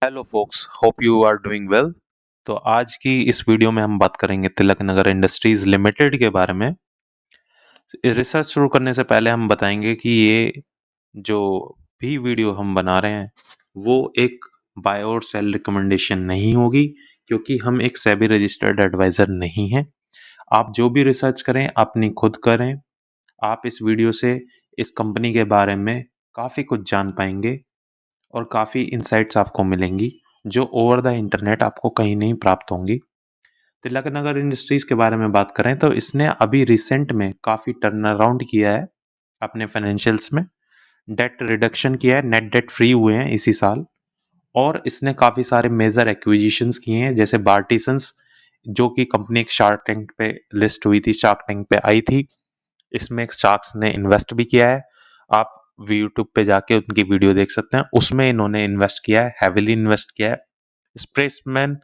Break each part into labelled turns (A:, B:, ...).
A: Hello folks, hope you are doing well. तो आज की इस वीडियो में हम बात करेंगे तिलक नगर इंडस्ट्रीज लिमिटेड के बारे में। रिसर्च शुरू करने से पहले हम बताएंगे कि ये जो भी वीडियो हम बना रहे हैं वो एक बाय और सेल रिकमेंडेशन नहीं होगी, क्योंकि हम एक सेबी रजिस्टर्ड एडवाइज़र नहीं हैं। आप जो भी रिसर्च करें अपनी खुद करें। आप इस वीडियो से इस कंपनी के बारे में काफ़ी कुछ जान पाएंगे और काफ़ी इंसाइट्स आपको मिलेंगी जो ओवर द इंटरनेट आपको कहीं नहीं प्राप्त होंगी। तिलक नगर इंडस्ट्रीज़ के बारे में बात करें तो इसने अभी रिसेंट में काफ़ी टर्न अराउंड किया है अपने फाइनेंशियल्स में। डेट रिडक्शन किया है, नेट डेट फ्री हुए हैं इसी साल। और इसने काफ़ी सारे मेजर एक्विजिशंस किए हैं, जैसे बार्टिसंस जो कि कंपनी एक शार्क टैंक पे लिस्ट हुई थी, शार्क टैंक पे आई थी। इसमें शार्क्स ने इन्वेस्ट भी किया है। आप यूट्यूब पे जाके उनकी वीडियो देख सकते हैं, उसमें इन्होंने इन्वेस्ट किया है, हैविली इन्वेस्ट किया है। स्प्रेसमैन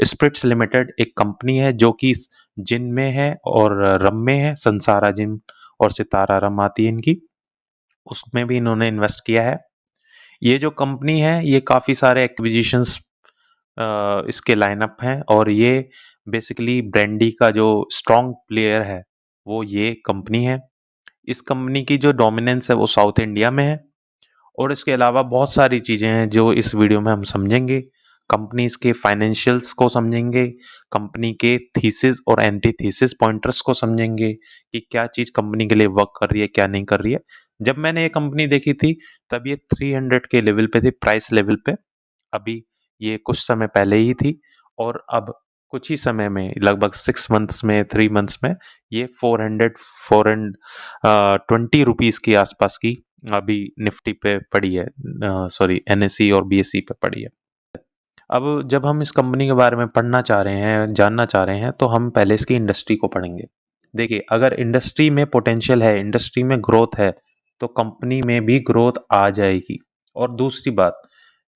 A: स्प्रिट्स लिमिटेड एक कंपनी है जो कि जिन में है और रम में है, संसारा जिन और सितारा रम आती है इनकी, उसमें भी इन्होंने इन्वेस्ट किया है। ये जो कंपनी है ये काफ़ी सारे एक्विजिशंस इसके लाइनअप हैं, और ये बेसिकली ब्रांडी का जो स्ट्रॉन्ग प्लेयर है वो ये कंपनी है। इस कंपनी की जो डोमिनेंस है वो साउथ इंडिया में है। और इसके अलावा बहुत सारी चीज़ें हैं जो इस वीडियो में हम समझेंगे। कंपनीज के फाइनेंशियल्स को समझेंगे, कंपनी के थीसिस और एंटी थीसिस पॉइंटर्स को समझेंगे कि क्या चीज़ कंपनी के लिए वर्क कर रही है, क्या नहीं कर रही है। जब मैंने ये कंपनी देखी थी तब ये 300 के लेवल पे थी, प्राइस लेवल पे। अभी ये कुछ समय पहले ही थी, और अब कुछ ही समय में, लगभग 6 मंथ्स में, 3 मंथ्स में, ये 420 रुपीज़ के आसपास की अभी निफ्टी पे पड़ी है, सॉरी एनएसई और बीएसई पे पड़ी है। अब जब हम इस कंपनी के बारे में पढ़ना चाह रहे हैं, जानना चाह रहे हैं, तो हम पहले इसकी इंडस्ट्री को पढ़ेंगे। देखिए, अगर इंडस्ट्री में पोटेंशियल है, इंडस्ट्री में ग्रोथ है, तो कंपनी में भी ग्रोथ आ जाएगी। और दूसरी बात,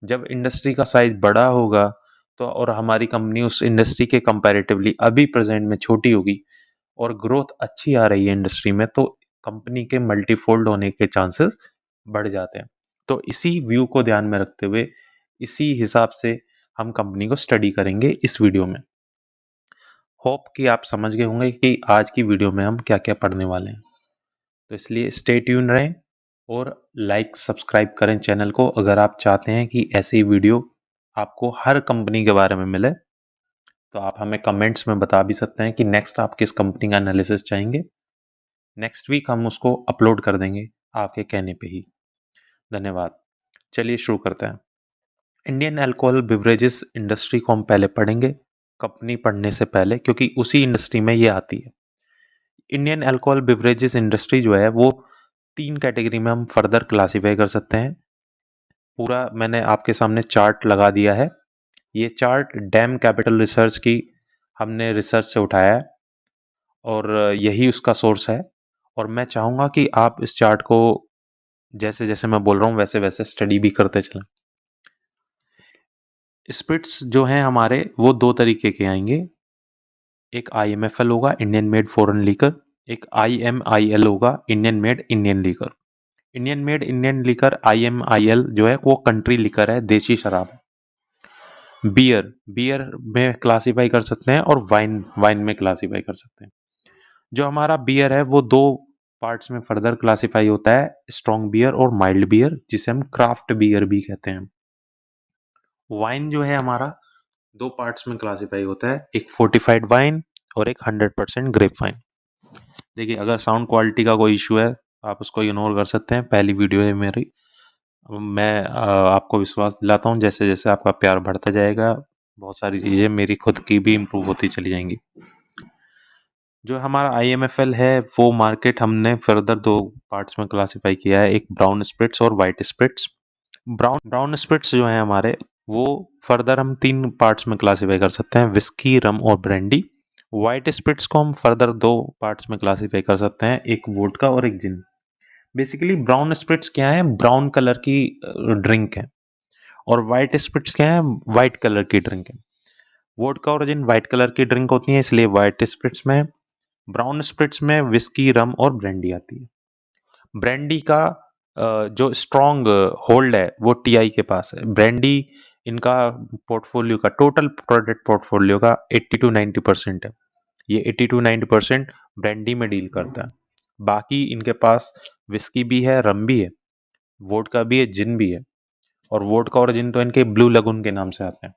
A: जब इंडस्ट्री का साइज बड़ा होगा तो और हमारी कंपनी उस इंडस्ट्री के कंपैरेटिवली अभी प्रेजेंट में छोटी होगी और ग्रोथ अच्छी आ रही है इंडस्ट्री में, तो कंपनी के मल्टीफोल्ड होने के चांसेस बढ़ जाते हैं। तो इसी व्यू को ध्यान में रखते हुए, इसी हिसाब से हम कंपनी को स्टडी करेंगे इस वीडियो में। होप कि आप समझ गए होंगे कि आज की वीडियो में हम क्या क्या पढ़ने वाले हैं। तो इसलिए स्टे ट्यून रहें और लाइक सब्सक्राइब करें चैनल को, अगर आप चाहते हैं कि ऐसी वीडियो आपको हर कंपनी के बारे में मिले। तो आप हमें कमेंट्स में बता भी सकते हैं कि नेक्स्ट आप किस कंपनी का एनालिसिस चाहेंगे। नेक्स्ट वीक हम उसको अपलोड कर देंगे आपके कहने पे ही। धन्यवाद। चलिए शुरू करते हैं। इंडियन अल्कोहल बिवरेजेस इंडस्ट्री को हम पहले पढ़ेंगे कंपनी पढ़ने से पहले, क्योंकि उसी इंडस्ट्री में ये आती है। इंडियन अल्कोहल बिवरेजेस इंडस्ट्री जो है वो 3 कैटेगरी में हम फर्दर क्लासीफाई कर सकते हैं। पूरा मैंने आपके सामने चार्ट लगा दिया है। ये चार्ट डैम कैपिटल रिसर्च की हमने रिसर्च से उठाया है, और यही उसका सोर्स है। और मैं चाहूँगा कि आप इस चार्ट को जैसे जैसे मैं बोल रहा हूँ वैसे वैसे स्टडी भी करते चलें। स्पिरिट्स जो हैं हमारे वो 2 तरीके के आएंगे। एक IMFL होगा, इंडियन मेड फॉरेन लीकर। एक IMIL होगा, Indian made Indian liquor. Indian made Indian liquor IMIL जो है वो कंट्री लीकर है, देशी शराब है। बियर बियर में क्लासीफाई कर सकते हैं, और वाइन वाइन में क्लासीफाई कर सकते हैं। जो हमारा बियर है वो 2 पार्ट्स में फर्दर क्लासीफाई होता है, स्ट्रॉन्ग बियर और माइल्ड बियर, जिसे हम क्राफ्ट बियर भी कहते हैं। वाइन जो है हमारा 2 पार्ट्स में क्लासीफाई होता है, एक फोर्टिफाइड वाइन और एक 100% ग्रेप वाइन। देखिए, अगर साउंड क्वालिटी का कोई इशू है आप उसको इग्नोर कर सकते हैं, पहली वीडियो है मेरी। मैं आपको विश्वास दिलाता हूँ जैसे जैसे आपका प्यार बढ़ता जाएगा, बहुत सारी चीज़ें मेरी खुद की भी इम्प्रूव होती चली जाएंगी। जो हमारा IMFL है वो मार्केट हमने फर्दर 2 पार्ट्स में क्लासीफाई किया है, एक ब्राउन स्पिरिट्स और वाइट स्पिरिट्स। ब्राउन स्पिरिट्स जो हैं हमारे वो फर्दर हम 3 पार्ट्स में क्लासीफाई कर सकते हैं, विस्की, रम और ब्रांडी। वाइट स्पिरिट्स को हम फर्दर 2 पार्ट्स में क्लासीफाई कर सकते हैं, एक वोडका और एक जिन। बेसिकली ब्राउन स्पिरिट्स क्या है, ब्राउन कलर की ड्रिंक है, और वाइट स्पिरिट्स क्या है, वाइट कलर की ड्रिंक है। वोडका और जिन वाइट कलर की ड्रिंक होती है, इसलिए वाइट स्पिरिट्स में है। ब्राउन स्पिरिट्स में विस्की, रम और ब्रांडी आती है। ब्रांडी का जो स्ट्रॉन्ग होल्ड है वो TI के पास है। ब्रांडी इनका पोर्टफोलियो का टोटल प्रोडक्ट पोर्टफोलियो का 80 टू 90% है। ये 80 टू 90% ब्रांडी में डील करता है। बाकी इनके पास विस्की भी है, रम भी है, वोडका भी है, जिन भी है। और वोडका और जिन तो इनके ब्लू लगून के नाम से आते हैं,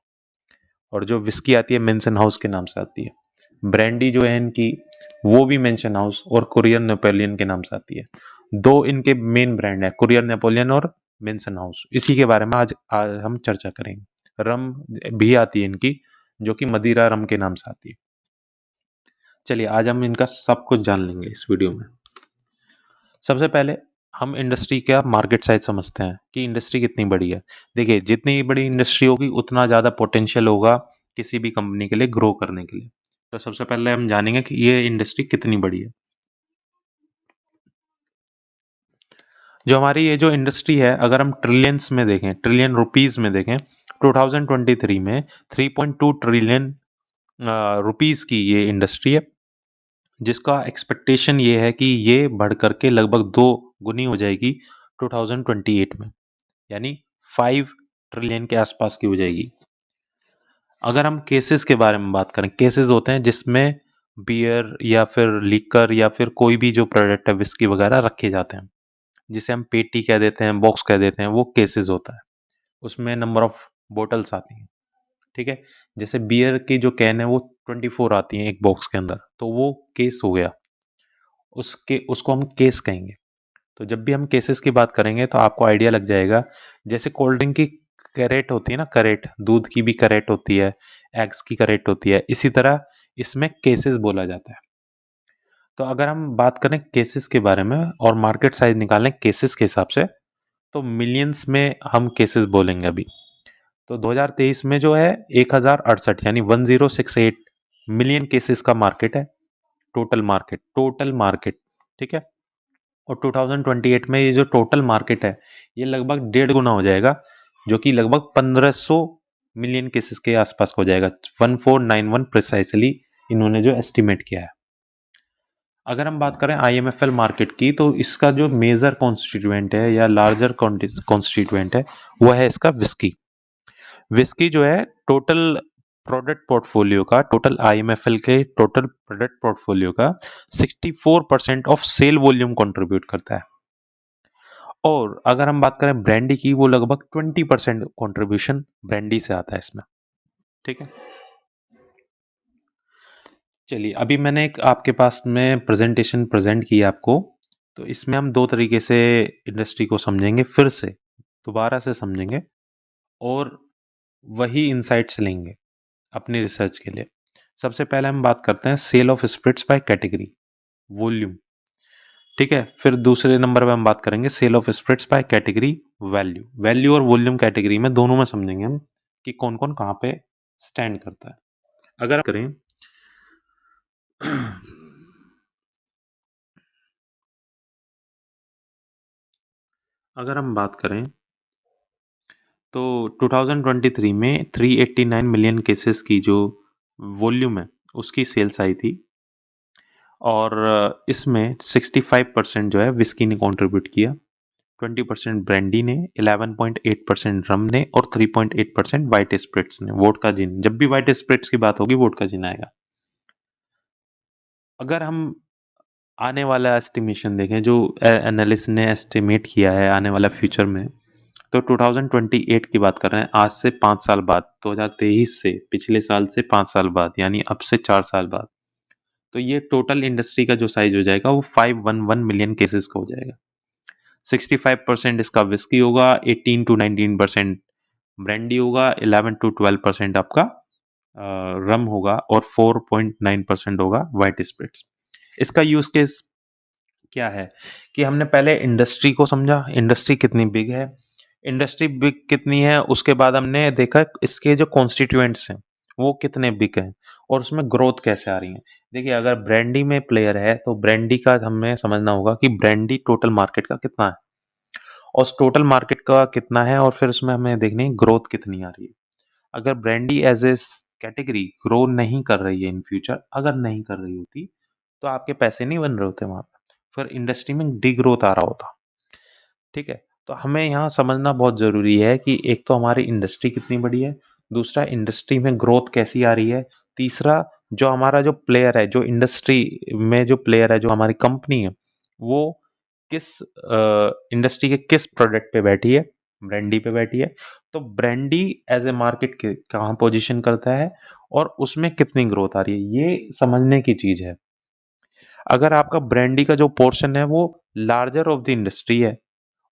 A: और जो विस्की आती है मेंशन हाउस के नाम से आती है। ब्रांडी जो है इनकी, वो भी मेंशन हाउस और कुरियर नेपोलियन के नाम से आती है। दो इनके मेन ब्रांड है, कुरियर नेपोलियन और मेंशन हाउस। इसी के बारे में आज हम चर्चा करेंगे। रम भी आती है इनकी, जो कि मदिरा रम के नाम से आती है। चलिए आज हम इनका सब कुछ जान लेंगे इस वीडियो में। सबसे पहले हम इंडस्ट्री का मार्केट साइज समझते हैं कि इंडस्ट्री कितनी बड़ी है। देखिए, जितनी बड़ी इंडस्ट्री होगी उतना ज़्यादा पोटेंशियल होगा किसी भी कंपनी के लिए ग्रो करने के लिए। तो सबसे पहले हम जानेंगे कि ये इंडस्ट्री कितनी बड़ी है। जो हमारी ये जो इंडस्ट्री है, अगर हम ट्रिलियंस में देखें, ट्रिलियन रुपीस में देखें, 2023 में 3.2 ट्रिलियन रुपीस की ये इंडस्ट्री है, जिसका एक्सपेक्टेशन ये है कि ये बढ़ करके लगभग 2 गुनी हो जाएगी 2028 में, यानी 5 ट्रिलियन के आसपास की हो जाएगी। अगर हम केसेस के बारे में बात करें, केसेस होते हैं जिसमें बियर या फिर लिकर या फिर कोई भी जो प्रोडक्ट है, विस्की वगैरह रखे जाते हैं, जिसे हम पेटी कह देते हैं, बॉक्स कह देते हैं, वो केसेस होता है। उसमें नंबर ऑफ बोटल्स आती हैं, ठीक है। जैसे बियर की जो कैन है वो 24 आती है एक बॉक्स के अंदर, तो वो केस हो गया, उसके उसको हम केस कहेंगे। तो जब भी हम केसेस की बात करेंगे तो आपको आइडिया लग जाएगा। जैसे कोल्ड ड्रिंक की कैरेट होती है ना, कैरेट, दूध की भी कैरेट होती है, एग्स की कैरेट होती है, इसी तरह इसमें केसेस बोला जाता है। तो अगर हम बात करें केसेस के बारे में और मार्केट साइज निकालें केसेस के हिसाब से, तो मिलियंस में हम केसेस बोलेंगे अभी। तो 2023 में जो है 1068 यानी 1068 मिलियन केसेस का मार्केट है। टोटल मार्केट, ठीक है। और 2028 में ये जो टोटल मार्केट है, ये लगभग 1.5 गुना हो जाएगा, जो कि लगभग 1500 मिलियन केसेस के आसपास हो जाएगा। 1491 प्रिसाइसली इन्होंने जो एस्टिमेट किया है। अगर हम बात करें आईएमएफएल मार्केट की, तो इसका जो मेजर कॉन्स्टिट्यूएंट है या लार्जर कॉन्स्टिट्यूएंट है, वो है इसका विस्की। विस्की जो है टोटल प्रोडक्ट पोर्टफोलियो का, टोटल आईएमएफएल के टोटल प्रोडक्ट पोर्टफोलियो का 64% ऑफ सेल वॉल्यूम कंट्रीब्यूट करता है। और अगर हम बात करें ब्रांडी की, वो लगभग 20% कंट्रीब्यूशन ब्रांडी से आता है इसमें, ठीक है। चलिए, अभी मैंने एक आपके पास में प्रेजेंटेशन प्रेजेंट की आपको, तो इसमें हम दो तरीके से इंडस्ट्री को समझेंगे, फिर से दोबारा से समझेंगे और वही इंसाइट्स लेंगे अपनी रिसर्च के लिए। सबसे पहले हम बात करते हैं sale of spirits by category, volume, ठीक है। फिर दूसरे नंबर पे हम बात करेंगे sale of spirits by category, value. Value और वॉल्यूम कैटेगरी में दोनों में समझेंगे हम कि कौन कौन कहाँ पे स्टैंड करता है। अगर करें अगर हम बात करें तो 2023 में 389 मिलियन केसेस की जो वॉल्यूम है उसकी सेल्स आई थी, और इसमें 65% जो है विस्की ने कंट्रीब्यूट किया, 20% ब्रांडी ने, 11.8% रम ने और 3.8% वाइट स्पिरिट्स ने, वोडका जिन। जब भी वाइट स्पिरिट्स की बात होगी वोडका जिन आएगा। अगर हम आने वाला एस्टिमेशन देखें, जो एनालिस्ट ने एस्टिमेट किया है आने वाला फ्यूचर में, तो 2028 की बात कर रहे हैं, आज से 5 साल बाद, 2023 से, पिछले साल से 5 साल बाद, यानी अब से 4 साल बाद, तो ये टोटल इंडस्ट्री का जो साइज हो जाएगा वो 511 मिलियन केसेस का हो जाएगा। 65% इसका विस्की होगा, 18 to 19% ब्रांडी होगा, 11 to 12% आपका रम होगा और 4.9% होगा वाइट स्पिरिट्स। इसका यूज केस क्या है कि हमने पहले इंडस्ट्री को समझा, इंडस्ट्री कितनी बिग है, इंडस्ट्री बिग कितनी है, उसके बाद हमने देखा इसके जो कॉन्स्टिट्यूएंट्स हैं वो कितने बिग हैं और उसमें ग्रोथ कैसे आ रही है। देखिए, अगर ब्रांडी में प्लेयर है तो ब्रांडी का हमें समझना होगा कि ब्रांडी टोटल मार्केट का कितना है, और उस टोटल मार्केट का कितना है और फिर उसमें हमें देखनी है ग्रोथ कितनी आ रही है। अगर brandy as a category grow नहीं कर रही है इन फ्यूचर, अगर नहीं कर रही होती तो आपके पैसे नहीं बन रहे होते वहां पर, फिर इंडस्ट्री में डी ग्रोथ आ रहा होता, ठीक है। तो हमें यहाँ समझना बहुत ज़रूरी है कि एक तो हमारी इंडस्ट्री कितनी बड़ी है, दूसरा इंडस्ट्री में ग्रोथ कैसी आ रही है, तीसरा जो हमारा जो प्लेयर है, जो इंडस्ट्री में जो प्लेयर है, जो हमारी कंपनी है, वो किस इंडस्ट्री के किस प्रोडक्ट पे बैठी है, ब्रांडी पे बैठी है। तो ब्रांडी एज ए मार्केट के कहाँ पोजीशन करता है और उसमें कितनी ग्रोथ आ रही है, ये समझने की चीज़ है। अगर आपका ब्रांडी का जो पोर्शन है वो लार्जर ऑफ द इंडस्ट्री है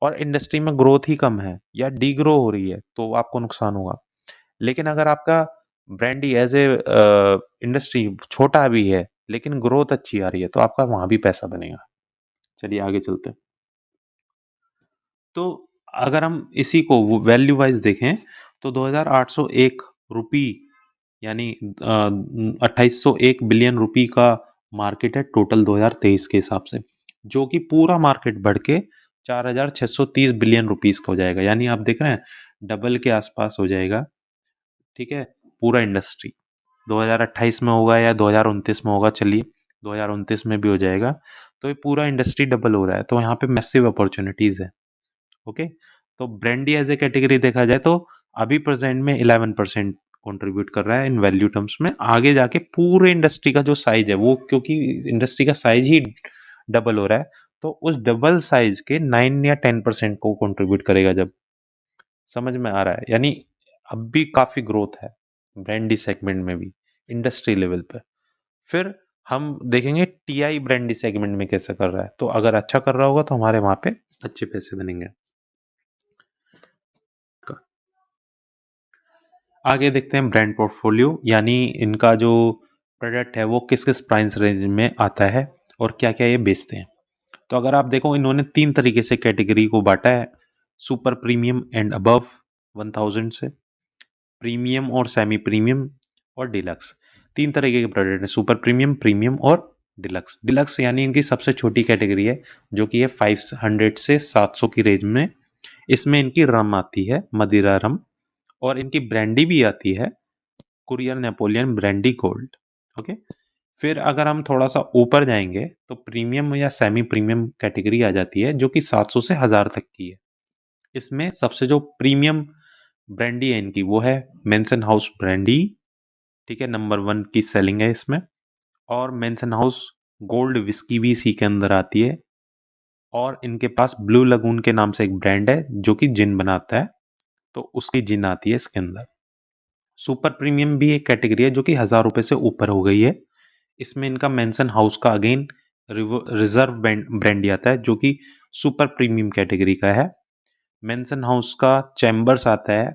A: और इंडस्ट्री में ग्रोथ ही कम है या डीग्रो हो रही है तो आपको नुकसान होगा। लेकिन अगर आपका ब्रांडी एज ए इंडस्ट्री छोटा भी है लेकिन ग्रोथ अच्छी आ रही है तो आपका वहां भी पैसा बनेगा। चलिए आगे चलते हैं। तो अगर हम इसी को वैल्यू वाइज देखें तो 2801 रुपी यानी 2801 बिलियन रुपी का मार्केट है टोटल 2023 के हिसाब से, जो कि पूरा मार्केट बढ़ के 4630 बिलियन रुपीस का हो जाएगा। यानी आप देख रहे हैं डबल के आसपास हो जाएगा। ठीक है, पूरा इंडस्ट्री 2028 में होगा या 2029 में होगा, चलिए 2029 में भी हो जाएगा। तो ये पूरा इंडस्ट्री डबल हो रहा है, तो यहाँ पे मैसिव अपॉर्चुनिटीज है। ओके, तो ब्रांडी एज ए कैटेगरी देखा जाए तो अभी प्रेजेंट में 11% कंट्रीब्यूट कर रहा है इन वैल्यू टर्म्स में। आगे जाके पूरे इंडस्ट्री का जो साइज है वो, क्योंकि इंडस्ट्री का साइज ही डबल हो रहा है, तो उस डबल साइज के 9 या 10% को कंट्रीब्यूट करेगा। जब समझ में आ रहा है, यानी अब भी काफी ग्रोथ है ब्रांडी सेगमेंट में भी इंडस्ट्री लेवल पे। फिर हम देखेंगे टीआई ब्रांडी सेगमेंट में कैसे कर रहा है, तो अगर अच्छा कर रहा होगा तो हमारे वहां पे अच्छे पैसे बनेंगे। आगे देखते हैं ब्रांड पोर्टफोलियो, यानी इनका जो प्रोडक्ट है वो किस किस प्राइस रेंज में आता है और क्या क्या ये बेचते हैं। तो अगर आप देखो इन्होंने 3 तरीके से कैटेगरी को बांटा है, सुपर प्रीमियम एंड अबव 1000 से, प्रीमियम और सेमी प्रीमियम और डिलक्स। 3 तरीके के प्रोडक्ट हैं, सुपर प्रीमियम, प्रीमियम और डिलक्स। डिलक्स यानी इनकी सबसे छोटी कैटेगरी है जो कि है 500 से 700 की रेंज में। इसमें इनकी रम आती है, मदिरा रम, और इनकी ब्रांडी भी आती है, courier Napoleon brandy gold. Okay, फिर अगर हम थोड़ा सा ऊपर जाएंगे तो प्रीमियम या सेमी प्रीमियम कैटेगरी आ जाती है जो कि 700 से 1000 तक की है। इसमें सबसे जो प्रीमियम ब्रांडी है इनकी वो है मेंसन हाउस ब्रांडी। ठीक है, नंबर 1 की सेलिंग है इसमें। और मेंसन हाउस गोल्ड विस्की भी इसी के अंदर आती है। और इनके पास ब्लू लगून के नाम से एक ब्रांड है जो कि जिन बनाता है, तो उसकी जिन आती है इसके अंदर। सुपर प्रीमियम भी एक कैटेगरी है जो कि 1000 रुपए से ऊपर हो गई है। इसमें इनका मेंसन हाउस का अगेन रिजर्व ब्रांडी आता है जो कि सुपर प्रीमियम कैटेगरी का है। मेंसन हाउस का चैम्बर्स आता है,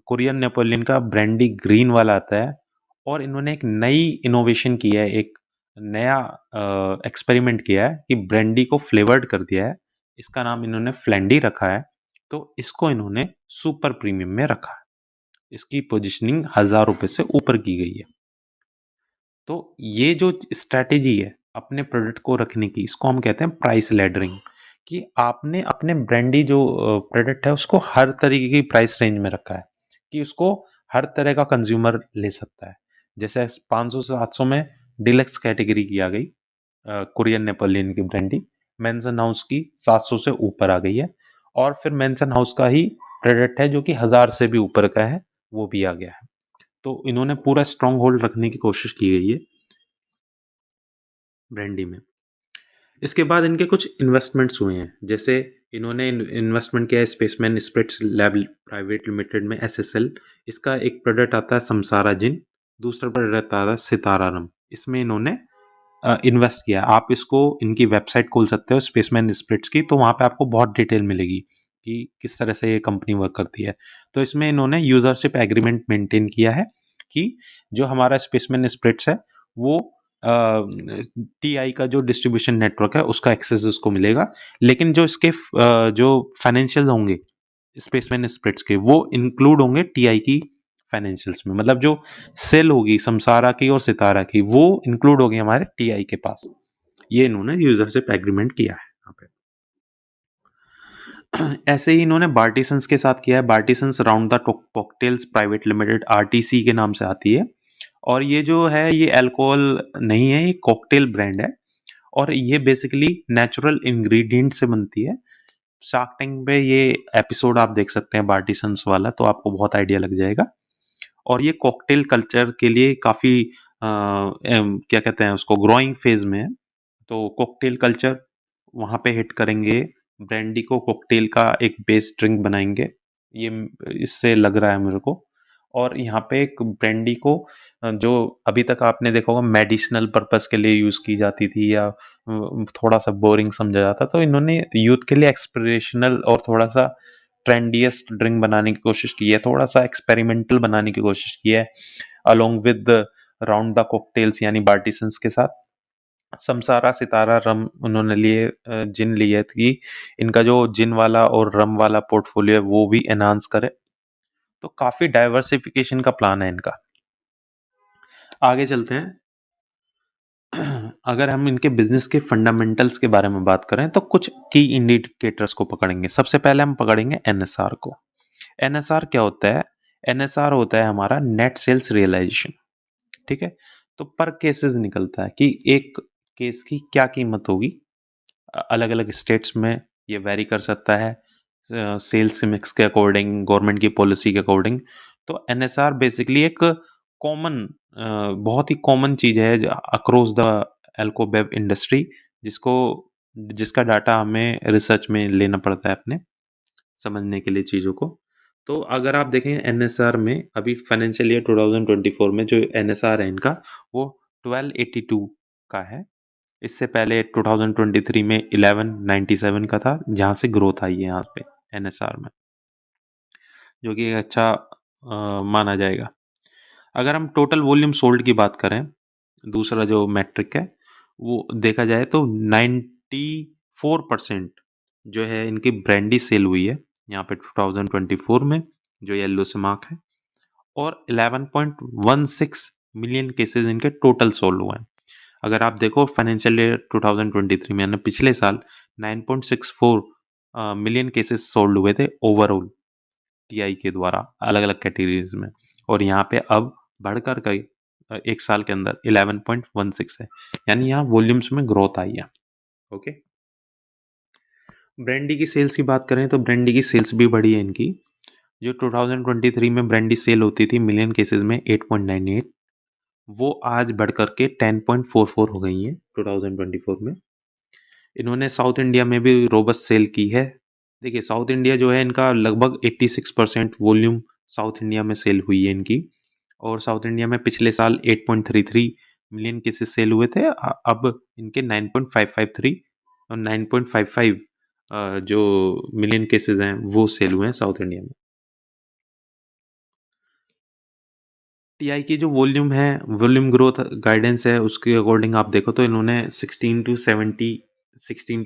A: कोरियन नेपोलियन का ब्रांडी ग्रीन वाला आता है। और इन्होंने एक नई इनोवेशन की है, एक नया एक्सपेरिमेंट किया है कि ब्रांडी को फ्लेवर्ड कर दिया है। इसका नाम इन्होंने फ्लैंडी रखा है, तो इसको इन्होंने सुपर प्रीमियम में रखा है। इसकी पोजीशनिंग 1000 रुपए से ऊपर की गई है। तो ये जो स्ट्रैटेजी है अपने प्रोडक्ट को रखने की, इसको हम कहते हैं प्राइस लैडरिंग। कि आपने अपने ब्रांडी जो प्रोडक्ट है उसको हर तरीके की प्राइस रेंज में रखा है कि उसको हर तरह का कंज्यूमर ले सकता है। जैसे 500 से 700 में डिलक्स कैटेगरी की आ गई, कोरियन नेपोलियन की ब्रांडी। मेंसन हाउस की 700 से ऊपर आ गई है। और फिर मेंसन हाउस का ही प्रोडक्ट है जो कि 1000 से भी ऊपर का है, वो भी आ गया है। तो इन्होंने पूरा स्ट्रॉन्ग होल्ड रखने की कोशिश की गई है ब्रांडी में। इसके बाद इनके कुछ इन्वेस्टमेंट्स हुए हैं, जैसे इन्होंने इन्वेस्टमेंट किया है Spaceman Spirits Lab Private Limited में, एसएसएल। इसका एक प्रोडक्ट आता है समसारा जिन, दूसरा प्रोडक्ट आता है सितारारम। इसमें इन्होंने इन्वेस्ट किया। आप इसको इनकी वेबसाइट खोल सकते हो स्पेसमैन स्पिरिट्स की, तो वहाँ पे आपको बहुत डिटेल मिलेगी कि किस तरह से ये कंपनी वर्क करती है। तो इसमें इन्होंने यूजरशिप एग्रीमेंट मेंटेन किया है कि जो हमारा स्पेसमैन स्पिरिट्स है वो टीआई का जो डिस्ट्रीब्यूशन नेटवर्क है उसका एक्सेस उसको मिलेगा। लेकिन जो इसके जो फाइनेंशियल होंगे स्पेसमैन स्प्रिट्स के, वो इंक्लूड होंगे टीआई की फाइनेंशियल्स में। मतलब जो सेल होगी समसारा की और सितारा की, वो इंक्लूड होगी हमारे टीआई के पास। ये इन्होंने यूजरशिप एग्रीमेंट किया है यहाँ पे। ऐसे ही इन्होंने बार्टिसंस के साथ किया है। Bartisans round the cocktails private limited, RTC के नाम से आती है। और ये जो है ये अल्कोहल नहीं है, ये कॉकटेल ब्रांड है। और ये बेसिकली नेचुरल इंग्रेडिएंट से बनती है। शार्क टैंक पे ये एपिसोड आप देख सकते हैं बार्टिसंस वाला, तो आपको बहुत आइडिया लग जाएगा। और ये कॉकटेल कल्चर के लिए काफ़ी क्या कहते हैं उसको, ग्रोइंग फेज में है। तो कॉकटेल कल्चर वहाँ पे हिट करेंगे, ब्रांडी को कॉकटेल का एक बेस ड्रिंक बनाएंगे, ये इससे लग रहा है मेरे को। और यहाँ पे एक ब्रांडी को जो अभी तक आपने देखा होगा मेडिसिनल पर्पस के लिए यूज़ की जाती थी या थोड़ा सा बोरिंग समझा जाता, तो इन्होंने यूथ के लिए एक्सप्रेशनल और थोड़ा सा ट्रेंडियस्ट ड्रिंक बनाने की कोशिश की है, थोड़ा सा एक्सपेरिमेंटल बनाने की कोशिश की है, along with round the cocktails यानी बार्टिसंस के साथ। समसारा सितारा रम उन्होंने लिए, जिन लिए कि इनका जो जिन वाला और रम वाला पोर्टफोलियो है वो भी एनहांस करे। तो काफी डाइवर्सिफिकेशन का प्लान है इनका। आगे चलते हैं। अगर हम इनके बिजनेस के फंडामेंटल्स के बारे में बात करें तो कुछ की इंडिकेटर्स को पकड़ेंगे। सबसे पहले हम पकड़ेंगे एनएसआर को। एनएसआर क्या होता है? एनएसआर होता है हमारा नेट सेल्स रियलाइजेशन। ठीक है, तो पर केसेस निकलता है कि एक केस की क्या कीमत होगी। अलग अलग स्टेट्स में ये वेरी कर सकता है, सेल्स मिक्स के अकॉर्डिंग, गवर्नमेंट की पॉलिसी के अकॉर्डिंग। तो एनएसआर बेसिकली एक कॉमन, बहुत ही कॉमन चीज़ है अक्रॉस द एल्कोबेव इंडस्ट्री, जिसको जिसका डाटा हमें रिसर्च में लेना पड़ता है अपने समझने के लिए चीज़ों को। तो अगर आप देखें एनएसआर में अभी फाइनेंशियल ईयर 2024 में जो एनएसआर है इनका वो 1282 का है। इससे पहले 2023 में 1197 का था, जहाँ से ग्रोथ आई है यहाँ पे एनएसआर में, जो कि एक अच्छा माना जाएगा। अगर हम टोटल वॉल्यूम सोल्ड की बात करें, दूसरा जो मैट्रिक है वो देखा जाए तो 94% जो है इनकी ब्रांडी सेल हुई है यहाँ पे 2024 में, जो येलो से मार्क है। और 11.16 मिलियन केसेस इनके टोटल सोल्ड हुए हैं। अगर आप देखो फाइनेंशियल ईयर 2023 में यानी पिछले साल 9.64 मिलियन केसेस सोल्ड हुए थे ओवरऑल टीआई के द्वारा अलग अलग कैटेगरीज में। और यहाँ पे अब बढ़कर कई एक साल के अंदर 11.16 है, यानी यहाँ वॉल्यूम्स में ग्रोथ आई है। ओके, ब्रांडी की सेल्स की बात करें तो ब्रांडी की सेल्स भी बढ़ी है इनकी। जो 2023 में ब्रांडी सेल होती थी मिलियन केसेस में 8.98, वो आज बढ़कर के 10.44 हो गई है 2024 में। इन्होंने साउथ इंडिया में भी रोबस्ट सेल की है। देखिए साउथ इंडिया जो है इनका लगभग 86% वॉल्यूम साउथ इंडिया में सेल हुई है इनकी। और साउथ इंडिया में पिछले साल 8.33 मिलियन केसेस सेल हुए थे, अब इनके 9.553 और 9.55 जो मिलियन केसेस हैं वो सेल हुए हैं साउथ इंडिया में। टीआई की जो वॉल्यूम है, वॉल्यूम ग्रोथ गाइडेंस है, उसके अकॉर्डिंग आप देखो तो इन्होंने 16 to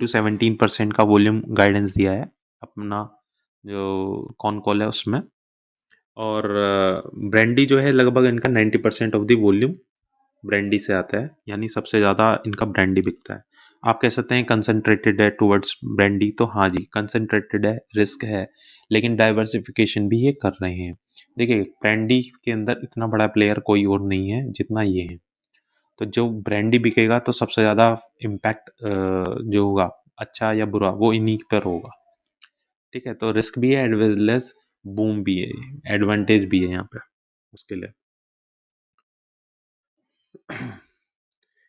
A: 17% का वॉल्यूम गाइडेंस दिया है अपना जो कॉन कॉल है उसमें। और ब्रांडी जो है लगभग इनका 90% ऑफ द वॉल्यूम ब्रांडी से आता है, यानी सबसे ज़्यादा इनका ब्रांडी बिकता है। आप कह सकते हैं कंसंट्रेटेड है टुवर्ड्स ब्रांडी, तो हाँ जी कंसंट्रेटेड है, रिस्क है, लेकिन डाइवर्सिफिकेशन भी ये कर रहे हैं। देखिए ब्रांडी के अंदर इतना बड़ा प्लेयर कोई और नहीं है जितना ये है। तो जो ब्रांडी बिकेगा तो सबसे ज़्यादा इम्पैक्ट जो होगा अच्छा या बुरा वो इन्हीं पर होगा। ठीक है, तो रिस्क भी है एज वेल एज बूम भी है, एडवांटेज भी है यहाँ पे उसके लिए।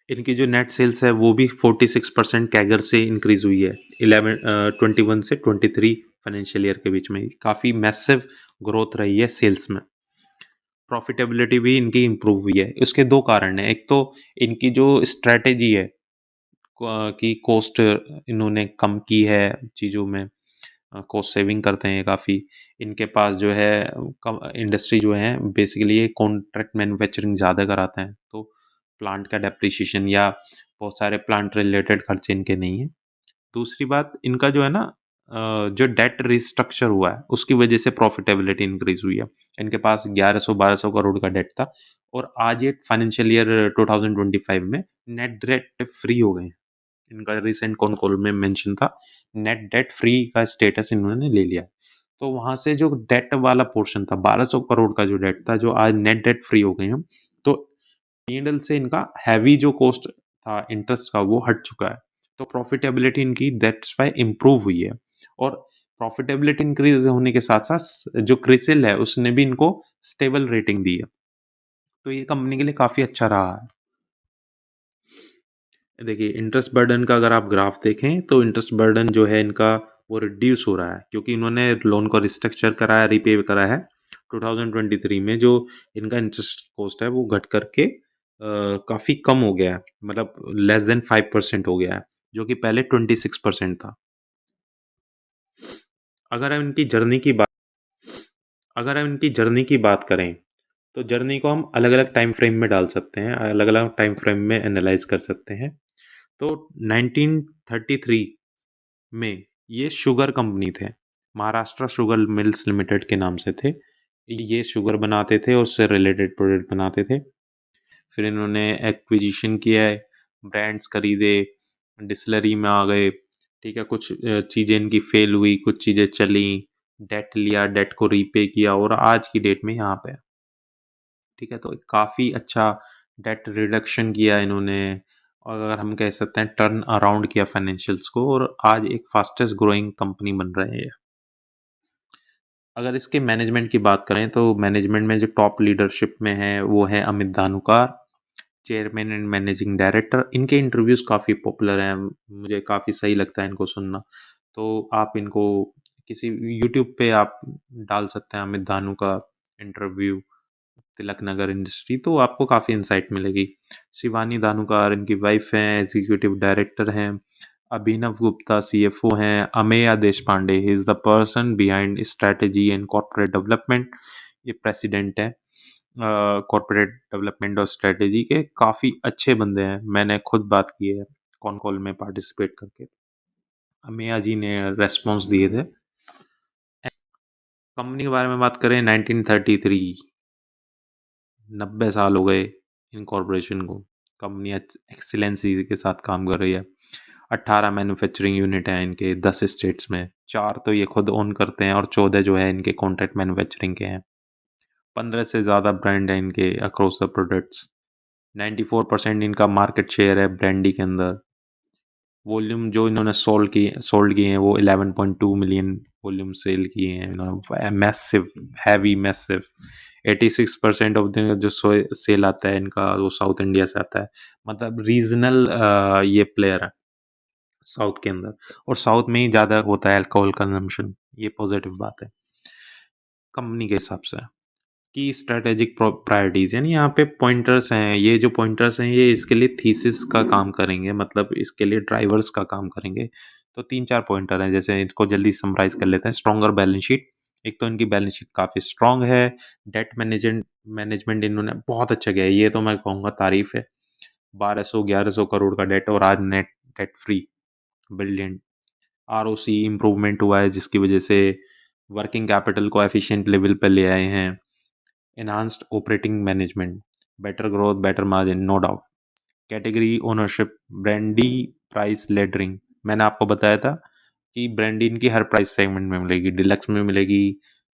A: इनकी जो नेट सेल्स है वो भी 46% कैगर से इंक्रीज हुई है 21 से 23 फाइनेंशियल ईयर के बीच में। काफ़ी मैसिव ग्रोथ रही है सेल्स में। प्रॉफिटेबिलिटी भी इनकी इम्प्रूव हुई है। इसके दो कारण हैं। एक तो इनकी जो स्ट्रैटेजी है कि कॉस्ट इन्होंने कम की है चीज़ों में, कॉस्ट सेविंग करते हैं काफ़ी। इनके पास जो है कम इंडस्ट्री जो है बेसिकली ये कॉन्ट्रैक्ट मैन्युफैक्चरिंग ज़्यादा कराते हैं, तो प्लांट का डेप्रिसिएशन या बहुत सारे प्लांट रिलेटेड खर्चे इनके नहीं है। दूसरी बात इनका जो है ना, जो डेट रिस्ट्रक्चर हुआ है उसकी वजह से प्रॉफिटेबिलिटी इंक्रीज हुई है। इनके पास 1100-1200 करोड़ का डेट था और आज ये फाइनेंशियल ईयर 2025 में नेट डेट फ्री हो गए हैं। इनका रिसेंट कॉन कॉल में मेंशन था, नेट डेट फ्री का स्टेटस इन्होंने ले लिया। तो वहां से जो डेट वाला पोर्शन था 1200 करोड़ का जो डेट था, जो आज नेट डेट फ्री हो गए हैं, तो पीएनएल से इनका हैवी जो कॉस्ट था इंटरेस्ट का वो हट चुका है। तो प्रॉफिटेबिलिटी इनकी दैट्स वाई इम्प्रूव हुई है। और प्रॉफिटेबिलिटी इंक्रीज होने के साथ साथ जो क्रिसिल है उसने भी इनको स्टेबल रेटिंग दी है, तो ये कंपनी के लिए काफ़ी अच्छा रहा है। देखिए इंटरेस्ट बर्डन का अगर आप ग्राफ देखें तो इंटरेस्ट बर्डन जो है इनका वो रिड्यूस हो रहा है, क्योंकि इन्होंने लोन को रिस्ट्रक्चर कराया, रीपे करा है 2023 में। जो इनका इंटरेस्ट कॉस्ट है वो घट करके काफ़ी कम हो गया है, मतलब लेस देन 5% हो गया है, जो कि पहले 26% था। अगर हम इनकी जर्नी की बात अगर हम इनकी जर्नी की बात करें तो जर्नी को हम अलग अलग टाइम फ्रेम में डाल सकते हैं, अलग अलग टाइम फ्रेम में एनालाइज कर सकते हैं। तो 1933 में ये शुगर कंपनी थे, महाराष्ट्र शुगर मिल्स लिमिटेड के नाम से थे। ये शुगर बनाते थे और उससे रिलेटेड प्रोडक्ट बनाते थे। फिर इन्होंने एक्विजिशन किया है, ब्रांड्स खरीदे, डिस्लरी में आ गए। ठीक है, कुछ चीज़ें इनकी फेल हुई, कुछ चीज़ें चली, डेट लिया, डेट को रीपे किया और आज की डेट में यहाँ पे है। ठीक है, तो काफ़ी अच्छा डेट रिडक्शन किया इन्होंने, और अगर हम कह सकते हैं टर्न अराउंड किया फाइनेंशियल्स को, और आज एक फास्टेस्ट ग्रोइंग कंपनी बन रहे हैं। अगर इसके मैनेजमेंट की बात करें तो मैनेजमेंट में जो टॉप लीडरशिप में है वो है Amit Dhanukar, chairman and managing director. इनके इंटरव्यूज़ काफ़ी पॉपुलर हैं, मुझे काफ़ी सही लगता है इनको सुनना। तो आप इनको किसी यूट्यूब पे आप डाल सकते हैं अमित धानु का इंटरव्यू तिलक नगर इंडस्ट्री, तो आपको काफ़ी इंसाइट मिलेगी। शिवानी धानुकार इनकी वाइफ हैं, एग्जीक्यूटिव डायरेक्टर हैं। अभिनव गुप्ता सीएफओ हैं। Ameya Deshpande he is the person behind strategy and corporate development, ये प्रेसिडेंट हैं कॉर्पोरेट डेवलपमेंट और स्ट्रेटजी के। काफ़ी अच्छे बंदे हैं, मैंने खुद बात की है कॉन कॉल में पार्टिसिपेट करके। अमेया जी ने रेस्पॉन्स दिए थे। कंपनी के बारे में बात करें, 1933, 90 साल हो गए इन कॉरपोरेशन को। कंपनी एक्सीलेंसी के साथ काम कर रही है। 18 मैन्युफैक्चरिंग यूनिट हैं इनके 10 स्टेट्स में, 4 तो ये खुद ओन करते हैं और 14 जो है इनके कॉन्ट्रैक्ट मैन्युफैक्चरिंग के हैं। 15 से ज़्यादा ब्रांड हैं इनके अक्रॉस द प्रोडक्ट्स। 94% इनका मार्केट शेयर है ब्रांडी के अंदर। वॉल्यूम जो इन्होंने सोल्ड किए हैं वो 11.2 मिलियन वॉल्यूम सेल किए हैं इन्होंने। Massive, heavy massive. 86% of the जो सेल आता है इनका वो साउथ इंडिया से आता है, मतलब रीजनल ये प्लेयर है साउथ के अंदर, और साउथ में ही ज़्यादा होता है अल्कोहल कंजम्पशन, ये पॉजिटिव बात है कंपनी के हिसाब से। की स्ट्रेटेजिक प्रायोरिटीज, यानी यहाँ पे पॉइंटर्स हैं, ये जो पॉइंटर्स हैं ये इसके लिए थीसिस का काम करेंगे, मतलब इसके लिए ड्राइवर्स का काम करेंगे। तो 3-4 पॉइंटर हैं, जैसे इसको जल्दी समराइज कर लेते हैं। स्ट्रॉन्गर बैलेंस शीट, एक तो इनकी बैलेंस शीट काफ़ी स्ट्रॉन्ग है। डेट मैनेजमेंट मैनेजमेंट इन्होंने बहुत अच्छा किया है, ये तो मैं कहूँगा तारीफ है। 1200-1100 करोड़ का डेट और आज net debt free, brilliant. ROC improvement हुआ है जिसकी वजह से वर्किंग कैपिटल को एफिशिएंट लेवल पे ले आए हैं। enhanced operating management, better growth, better margin, no doubt। Category ownership, brandy price laddering, मैंने आपको बताया था कि ब्रांडी इनकी हर प्राइस सेगमेंट में मिलेगी, डिलक्स में मिलेगी,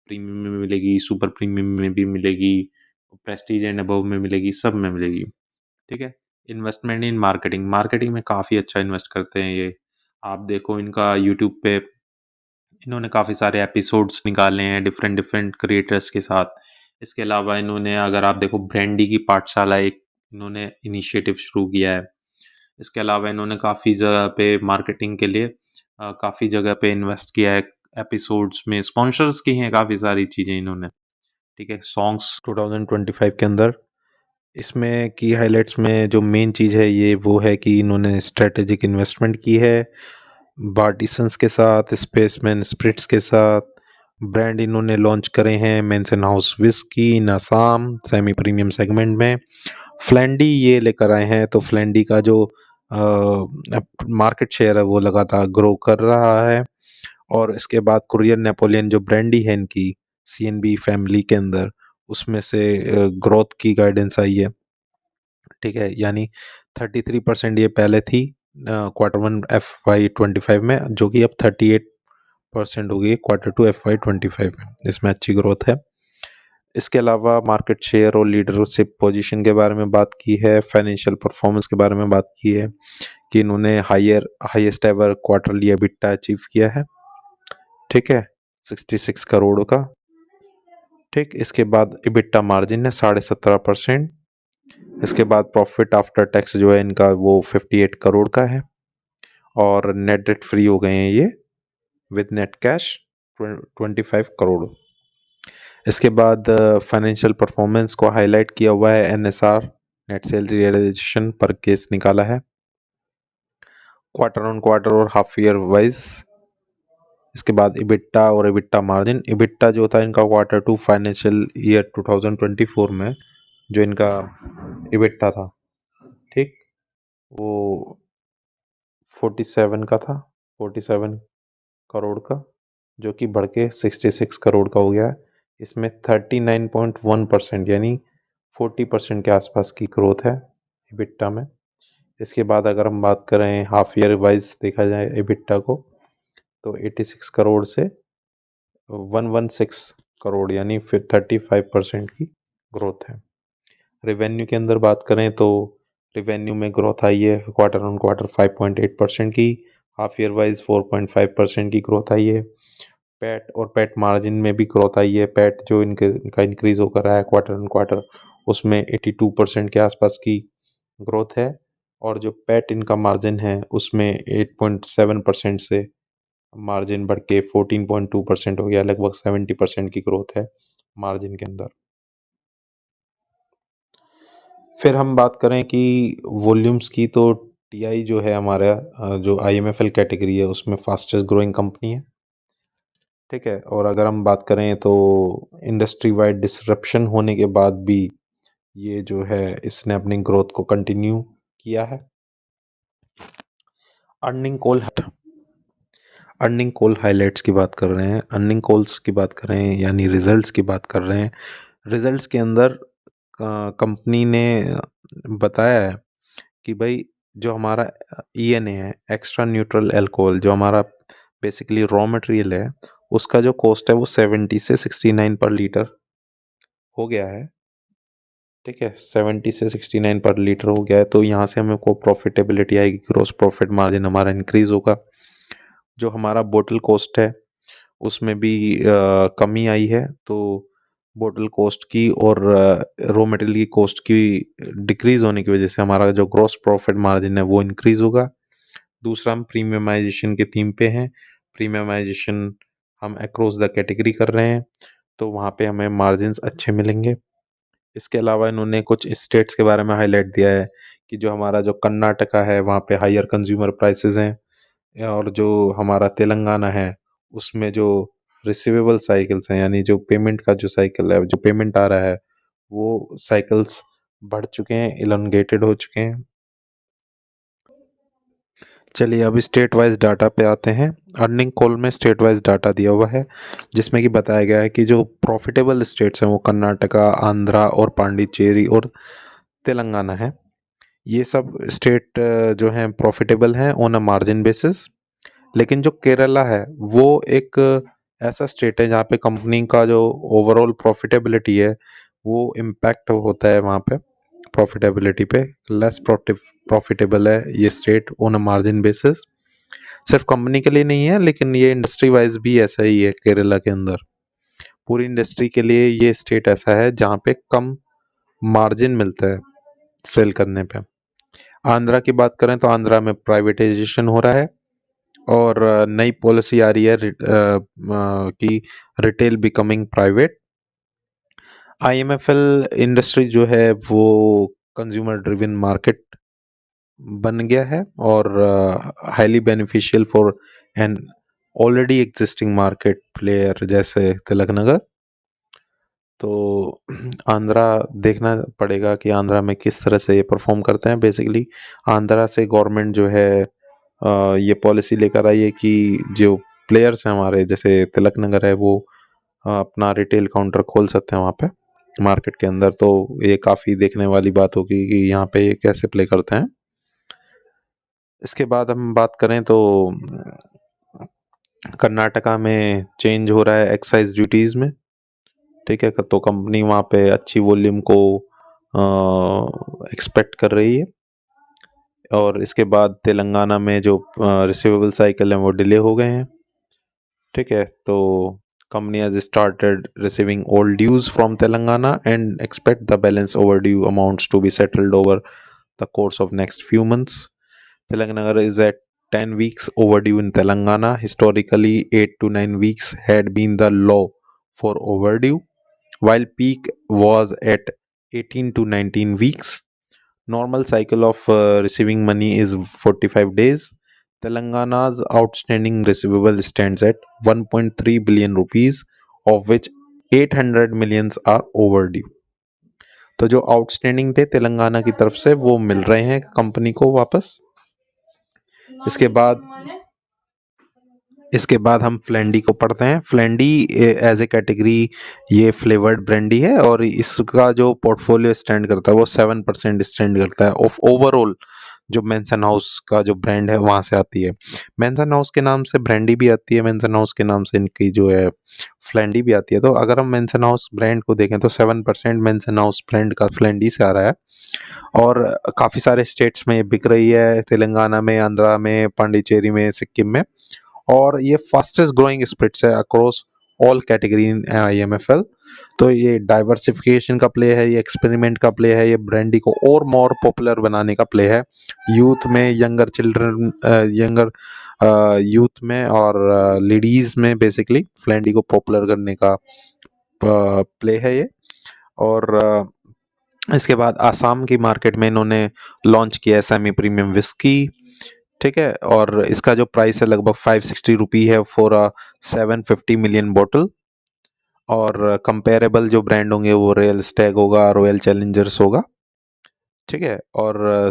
A: प्रीमियम में मिलेगी, सुपर प्रीमियम में भी मिलेगी, प्रेस्टीज एंड अबव में मिलेगी, सब में मिलेगी। ठीक है। इन्वेस्टमेंट इन मार्केटिंग, मार्केटिंग में काफ़ी अच्छा इन्वेस्ट करते हैं ये। आप देखो इनका यूट्यूब पे इन्होंने काफ़ी सारे एपिसोड्स निकाले हैं डिफरेंट डिफरेंट क्रिएटर्स के साथ। इसके अलावा इन्होंने, अगर आप देखो, ब्रांडी की पाठशाला एक इन्होंने इनिशिएटिव शुरू किया है। इसके अलावा इन्होंने काफ़ी जगह पे मार्केटिंग के लिए काफ़ी जगह पे इन्वेस्ट किया है, एपिसोड्स में स्पॉन्सर्स की हैं काफ़ी सारी चीज़ें इन्होंने। ठीक है, सॉन्ग्स 2025 के अंदर इसमें की हाइलाइट्स में जो मेन चीज़ है ये वो है कि इन्होंने स्ट्रेटेजिक इन्वेस्टमेंट की है बार्टिसंस के साथ, स्पेसमैन स्प्रिट्स के साथ। ब्रांड इन्होंने लॉन्च करे हैं मेंसन हाउस विस्की, नासाम सेमी प्रीमियम सेगमेंट में। फ्लैंडी ये लेकर आए हैं, तो फ्लैंडी का जो मार्केट शेयर है वो लगातार ग्रो कर रहा है। और इसके बाद कुरियर नेपोलियन जो ब्रांडी है इनकी सीएनबी फैमिली के अंदर, उसमें से ग्रोथ की गाइडेंस आई है। ठीक है, यानी 33% ये पहले थी Q1 FY25 में, जो कि अब 38% हो गई Q2 FY25 में, इसमें अच्छी ग्रोथ है। इसके अलावा मार्केट शेयर और लीडरशिप पोजीशन के बारे में बात की है, फाइनेंशियल परफॉर्मेंस के बारे में बात की है कि इन्होंने highest ever quarterly EBITDA achieve किया है। ठीक है, 66 करोड़ का। ठीक, इसके बाद इबिट्टा मार्जिन है 17.5%। इसके बाद प्रॉफिट आफ्टर टैक्स जो है इनका वो 58 करोड़ का है और नेट डेट फ्री हो गए हैं ये विद नेट कैश 25 करोड़। इसके बाद फाइनेंशियल परफॉर्मेंस को हाईलाइट किया हुआ है, एनएसआर नेट सेल्स रियलाइजेशन पर केस निकाला है क्वार्टर ऑन क्वार्टर और हाफ ईयर वाइज। इसके बाद इबिट्टा और इबिट्टा मार्जिन, इबिट्टा जो था इनका क्वार्टर टू फाइनेंशियल ईयर 2024 में जो इनका इबिट्टा था, ठीक, वो 47 का था, 47 करोड़ का, जो कि बढ़ के 66 करोड़ का हो गया है। इसमें 39.1% यानी 40% के आसपास की ग्रोथ है इबिट्टा में। इसके बाद अगर हम बात करें हाफ ईयर वाइज देखा जाए इबिट्टा को, तो 86 करोड़ से 116 करोड़ यानी फिर 35% की ग्रोथ है। रेवेन्यू के अंदर बात करें तो रेवेन्यू में ग्रोथ आई है क्वार्टर ऑन क्वार्टर 5.8% की, हाफ ईयर वाइज 4.5% की ग्रोथ आई है। पैट और पैट मार्जिन में भी ग्रोथ आई है। पैट जो इनका इंक्रीज होकर रहा है क्वार्टर ऑन क्वार्टर, उसमें 82% के आसपास की ग्रोथ है और जो पैट इनका मार्जिन है उसमें 8.7% से मार्जिन बढ़ के 14.2% हो गया, लगभग 70% की ग्रोथ है मार्जिन के अंदर। फिर हम बात करें कि वॉल्यूम्स की, तो टीआई जो है हमारा जो आईएमएफएल कैटेगरी है उसमें फास्टेस्ट ग्रोइंग कंपनी है, ठीक है। और अगर हम बात करें तो इंडस्ट्री वाइड डिसरप्शन होने के बाद भी ये जो है इसने अपनी ग्रोथ को कंटिन्यू किया है। Earning call earning call highlights की बात कर रहे हैं, अर्निंग कॉल्स की बात करें यानी रिजल्ट्स की बात कर रहे हैं। रिजल्ट्स के अंदर कंपनी ने बताया है कि भाई जो हमारा ईएनए है, एक्स्ट्रा न्यूट्रल अल्कोहल, जो हमारा बेसिकली रॉ मटेरियल है, उसका जो कॉस्ट है वो 70 से 69 पर लीटर हो गया है, ठीक है। 70 से 69 पर लीटर हो गया है, तो यहाँ से हमें को प्रॉफिटेबिलिटी आएगी, ग्रोस प्रॉफिट मार्जिन हमारा इंक्रीज होगा। जो हमारा बोतल कॉस्ट है उसमें भी कमी आई है, तो बोतल कॉस्ट की और रॉ मटेरियल की कॉस्ट की डिक्रीज होने की वजह से हमारा जो ग्रॉस प्रॉफिट मार्जिन है वो इंक्रीज होगा। दूसरा, हम प्रीमियमाइजेशन के थीम पे हैं। प्रीमियमाइजेशन हम अक्रॉस द कैटेगरी कर रहे हैं, तो वहाँ पे हमें मार्जिन्स अच्छे मिलेंगे। इसके अलावा इन्होंने कुछ स्टेट्स के बारे में हाईलाइट दिया है कि जो हमारा जो कर्नाटका है वहाँ पे हायर कंज्यूमर प्राइसेस हैं और जो हमारा तेलंगाना है उसमें जो रिसीवेबल साइकिल्स हैं यानी जो पेमेंट का जो साइकिल है, जो पेमेंट आ रहा है, वो साइकिल्स बढ़ चुके हैं, इलोंगेटेड हो चुके हैं। चलिए अब स्टेट वाइज डाटा पे आते हैं। अर्निंग कॉल में स्टेट वाइज डाटा दिया हुआ है जिसमें कि बताया गया है कि जो प्रॉफिटेबल स्टेट्स हैं वो कर्नाटका, आंध्रा और पांडिचेरी और तेलंगाना है। ये सब स्टेट जो हैं प्रॉफिटेबल हैं ऑन अ मार्जिन बेसिस। लेकिन जो केरला है वो एक ऐसा स्टेट है जहाँ पे कंपनी का जो ओवरऑल प्रॉफिटेबिलिटी है वो इम्पैक्ट होता है, वहाँ पे प्रॉफिटेबिलिटी पे लेस प्रॉफिटेबल है ये state on a margin basis. सिर्फ कंपनी के लिए नहीं है लेकिन ये इंडस्ट्री वाइज भी ऐसा ही है। केरला के अंदर पूरी इंडस्ट्री के लिए ये स्टेट ऐसा है जहाँ पे कम मार्जिन मिलता है सेल करने पे। आंध्रा की बात करें तो आंध्रा में प्राइवेटाइजेशन हो रहा है और नई पॉलिसी आ रही है कि retail becoming private. IMFL industry जो है वो कंज्यूमर ड्रिवन मार्केट बन गया है और highly beneficial for an already existing market player जैसे तिलक नगर। तो आंध्रा देखना पड़ेगा कि आंध्रा में किस तरह से ये परफॉर्म करते हैं। बेसिकली आंध्रा से गवर्नमेंट जो है ये पॉलिसी लेकर आई है कि जो प्लेयर्स हैं हमारे जैसे तिलक नगर है वो अपना रिटेल काउंटर खोल सकते हैं वहाँ पे मार्केट के अंदर। तो ये काफ़ी देखने वाली बात होगी कि यहाँ पे ये कैसे प्ले करते हैं। इसके बाद हम बात करें तो कर्नाटका में चेंज हो रहा है एक्साइज ड्यूटीज़ में, ठीक है। तो कंपनी वहाँ पे अच्छी वॉल्यूम को एक्सपेक्ट कर रही है। और इसके बाद तेलंगाना में जो रिसीवेबल साइकिल हैं वो डिले हो गए हैं। ठीक है, तो company has started receiving old dues from Telangana and expect the balance overdue amounts to be settled over the course of next few months. Telangana is at 10 weeks overdue in Telangana. Historically, 8 to 9 weeks had been the law for overdue, while peak was at 18 to 19 weeks. Normal cycle of receiving money is 45 days. Telangana's outstanding receivable stands at 1.3 billion rupees, of which 800 millions are overdue. तो जो outstanding थे तेलंगाना की तरफ से वो मिल रहे हैं company को वापस। इसके बाद इसके बाद हम फ्लेंडी को पढ़ते हैं। फ्लेंडी एज ए कैटेगरी ये फ्लेवर्ड ब्रांडी है और इसका जो पोर्टफोलियो स्टैंड करता है वो 7% स्टैंड करता है ऑफ ओवरऑल जो मेंसन हाउस का जो ब्रांड है वहां से आती है। मेंसन हाउस के नाम से ब्रांडी भी आती है, मेंसन हाउस के नाम से इनकी जो है फ्लेंडी भी आती है। तो अगर हम मेंसन हाउस ब्रांड को देखें तो 7% मेंसन हाउस ब्रांड का फ्लेंडी से आ रहा है और काफ़ी सारे स्टेट्स में बिक रही है, तेलंगाना में, आंध्रा में, पांडिचेरी में, सिक्किम में। और ये फास्टेस्ट ग्रोइंग स्प्रिट्स है अक्रॉस ऑल कैटेगरी इन IMFL। तो ये डाइवर्सिफिकेशन का प्ले है, ये एक्सपेरिमेंट का प्ले है, ये ब्रांडी को और मोर पॉपुलर बनाने का प्ले है यूथ में, यंगर चिल्ड्रन, यंगर यूथ में और लेडीज में। बेसिकली फ्लेंडी को पॉपुलर करने का प्ले है ये। और इसके बाद आसाम की मार्केट में इन्होंने लॉन्च किया है सेमी प्रीमियम विस्की। ठीक है, और इसका जो प्राइस है लगभग 560 रुपी है फॉर अ 750 मिलियन बोतल। और कंपेरेबल जो ब्रांड होंगे वो रॉयल स्टैग होगा, रॉयल चैलेंजर्स होगा। ठीक है, और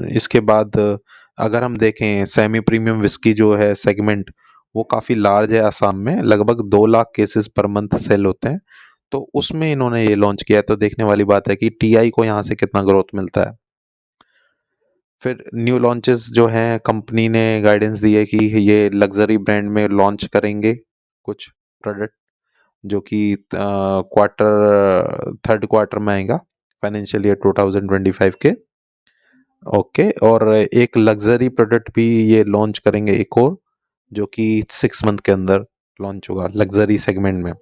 A: इसके बाद अगर हम देखें सेमी प्रीमियम विस्की जो है सेगमेंट वो काफ़ी लार्ज है आसाम में, लगभग 2 lakh cases per month sale होते हैं। तो उसमें इन्होंने ये लॉन्च किया है, तो देखने वाली बात है कि TI को यहाँ से कितना ग्रोथ मिलता है। फिर न्यू लॉन्चेस जो हैं कंपनी ने गाइडेंस दी है कि ये लग्जरी ब्रांड में लॉन्च करेंगे कुछ प्रोडक्ट जो कि थर्ड क्वार्टर में आएगा फाइनेंशियल ईयर 2025 के। ओके, और एक लग्जरी प्रोडक्ट भी ये लॉन्च करेंगे एक और, जो कि 6 मंथ के अंदर लॉन्च होगा लग्जरी सेगमेंट में।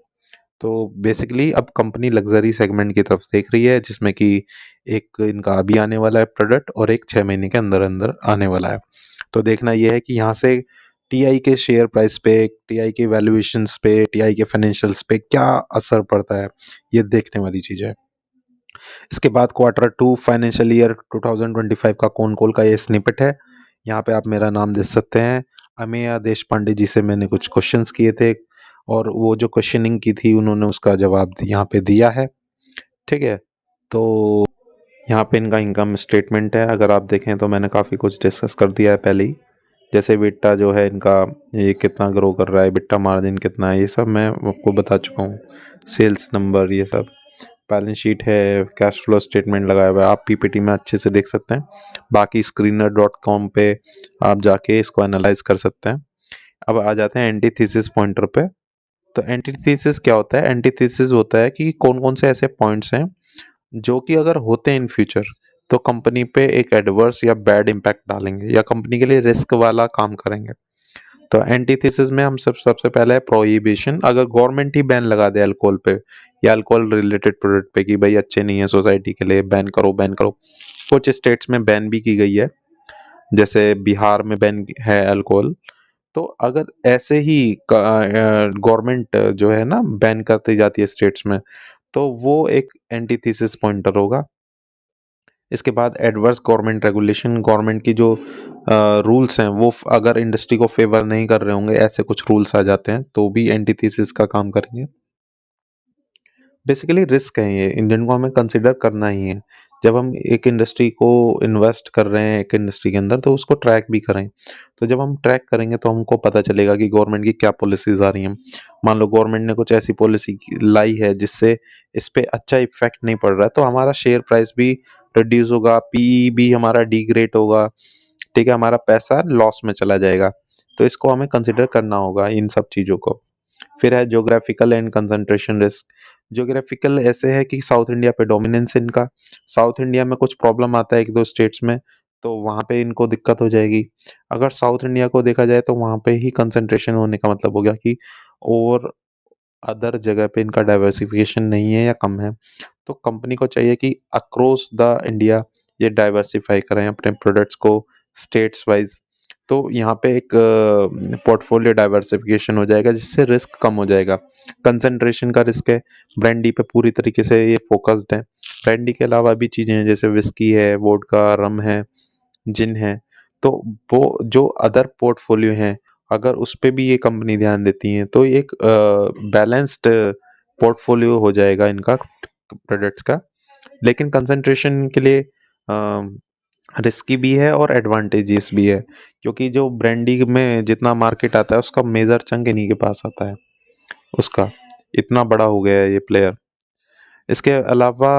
A: तो बेसिकली अब कंपनी लग्जरी सेगमेंट की तरफ देख रही है, जिसमें कि एक इनका अभी आने वाला है प्रोडक्ट और एक 6 महीने के अंदर अंदर आने वाला है। तो देखना यह है कि यहाँ से TI के शेयर प्राइस पे, TI के वैल्यूएशंस पे, TI के फाइनेंशियल्स पे क्या असर पड़ता है, ये देखने वाली चीज़ है। इसके बाद Q2 फाइनेंशियल ईयर 2025 का कौन कॉल का ये स्निपेट है। यहाँ पे आप मेरा नाम दे सकते हैं। अमेया देश पांडे जी से मैंने कुछ क्वेश्चंस किए थे और वो जो क्वेश्चनिंग की थी उन्होंने उसका जवाब यहाँ पे दिया है। ठीक है, तो यहाँ पे इनका इनकम स्टेटमेंट है, अगर आप देखें तो मैंने काफ़ी कुछ डिस्कस कर दिया है पहले ही। जैसे बिट्टा जो है इनका ये कितना ग्रो कर रहा है, बिट्टा मार्जिन कितना है, ये सब मैं आपको बता चुका हूँ। सेल्स नंबर ये सब, बैलेंस शीट है, कैश फ्लो स्टेटमेंट लगाया हुआ है, आप PPT में अच्छे से देख सकते हैं। बाकी screener.com पे आप जाके इसको एनालाइज कर सकते हैं। अब आ जाते हैं एंटीथीसिस पॉइंटर पे। तो एंटीथीसिस क्या होता है? एंटीथीसिस होता है कि कौन कौन से ऐसे पॉइंट्स हैं जो कि अगर होते हैं इन फ्यूचर तो कंपनी पे एक एडवर्स या बैड इम्पैक्ट डालेंगे या कंपनी के लिए रिस्क वाला काम करेंगे। तो एंटीथेसिस में हम सबसे पहले है प्रोहिबिशन। अगर गवर्नमेंट ही बैन लगा दे अल्कोहल पे या अल्कोहल रिलेटेड प्रोडक्ट पे कि भाई अच्छे नहीं है सोसाइटी के लिए, बैन करो बैन करो। कुछ स्टेट्स में बैन भी की गई है, जैसे बिहार में बैन है अल्कोहल। तो अगर ऐसे ही गवर्नमेंट जो है ना बैन करती जाती है स्टेट्स में, तो वो एक एंटीथेसिस पॉइंटर होगा। इसके बाद एडवर्स गवर्नमेंट रेगुलेशन, गवर्नमेंट की जो रूल्स हैं वो अगर इंडस्ट्री को फेवर नहीं कर रहे होंगे, ऐसे कुछ रूल्स आ जाते हैं तो भी एंटीथेसिस का काम करेंगे। बेसिकली रिस्क है ये, इंडियन को हमें कंसिडर करना ही है। जब हम एक इंडस्ट्री को इन्वेस्ट कर रहे हैं एक इंडस्ट्री के अंदर तो उसको ट्रैक भी करें। तो जब हम ट्रैक करेंगे तो हमको पता चलेगा कि गवर्नमेंट की क्या पॉलिसीज आ रही हैं। मान लो गवर्नमेंट ने कुछ ऐसी पॉलिसी लाई है जिससे इस पे अच्छा इफेक्ट नहीं पड़ रहा है, तो हमारा शेयर प्राइस भी रिड्यूस होगा, PE भी हमारा डिग्रेड होगा। ठीक है, हमारा पैसा लॉस में चला जाएगा। तो इसको हमें कंसिडर करना होगा इन सब चीज़ों को। फिर है geographical and concentration risk. Geographical ऐसे है कि साउथ इंडिया पे डोमिनेंस है इनका। साउथ इंडिया में कुछ प्रॉब्लम आता है एक दो स्टेट्स में, तो वहाँ पे इनको दिक्कत हो जाएगी। अगर साउथ इंडिया को देखा जाए तो वहाँ पे ही कंसंट्रेशन होने का मतलब हो गया कि और अदर जगह पे इनका डाइवर्सिफिकेशन नहीं है या कम है। तो कंपनी को चाहिए कि अक्रॉस द इंडिया ये डाइवर्सिफाई करें अपने प्रोडक्ट्स को स्टेट्स वाइज। तो यहाँ पे एक पोर्टफोलियो डाइवर्सिफिकेशन हो जाएगा जिससे रिस्क कम हो जाएगा। कंसंट्रेशन का रिस्क है, ब्रांडी पे पूरी तरीके से ये फोकस्ड है। ब्रांडी के अलावा भी चीज़ें हैं जैसे विस्की है, वोडका, रम है, जिन है। तो वो जो अदर पोर्टफोलियो हैं अगर उस पे भी ये कंपनी ध्यान देती है तो एक बैलेंस्ड पोर्टफोलियो हो जाएगा इनका प्रोडक्ट्स का। लेकिन कंसंट्रेशन के लिए रिस्की भी है और एडवांटेजेस भी है, क्योंकि जो ब्रांडी में जितना मार्केट आता है उसका मेजर चंक इन्हीं के पास आता है। उसका इतना बड़ा हो गया है ये प्लेयर। इसके अलावा